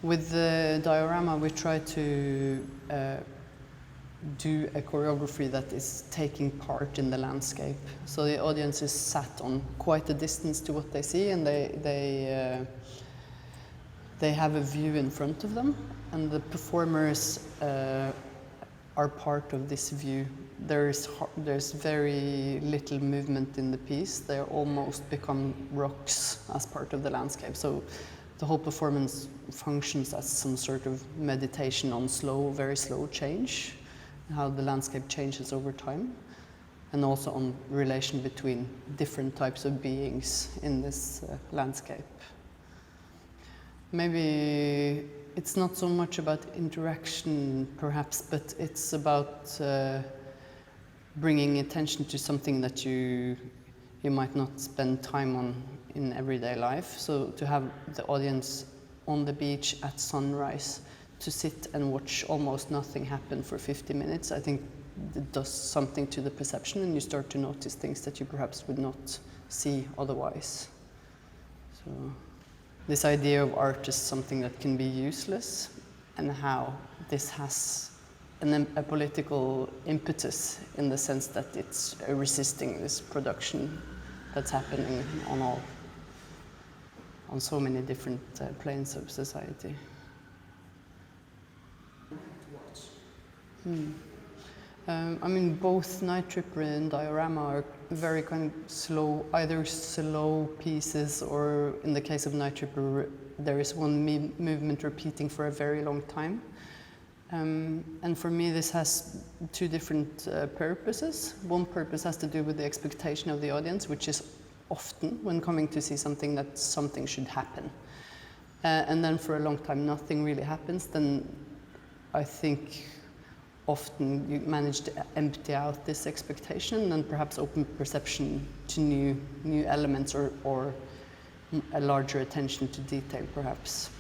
With the diorama, we try to do a choreography that is taking part in the landscape. So the audience is sat on quite a distance to what they see, and they have a view in front of them, and the performers are part of this view. There's very little movement in the piece. They almost become rocks as part of the landscape. So the whole performance functions as some sort of meditation on very slow change, how the landscape changes over time, and also on relation between different types of beings in this landscape. Maybe it's not so much about interaction, perhaps, but it's about bringing attention to something that you might not spend time on in everyday life. So to have the audience on the beach at sunrise, to sit and watch almost nothing happen for 50 minutes, I think it does something to the perception, and you start to notice things that you perhaps would not see otherwise. So this idea of art is something that can be useless, and how this has a political impetus in the sense that it's resisting this production that's happening on so many different planes of society. I mean, both Night Tripper and Diorama are very kind of slow, either slow pieces, or in the case of Night Tripper, there is one movement repeating for a very long time. And for me, this has two different purposes. One purpose has to do with the expectation of the audience, which is often, when coming to see something, that something should happen. And then for a long time, nothing really happens. Then I think often you manage to empty out this expectation and perhaps open perception to new elements, or a larger attention to detail, perhaps.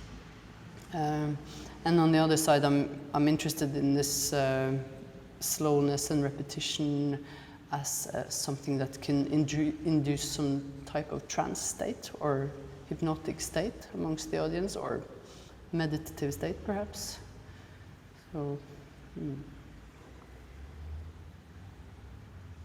And on the other side, I'm interested in this slowness and repetition as something that can induce some type of trance state or hypnotic state amongst the audience, or meditative state, perhaps. So.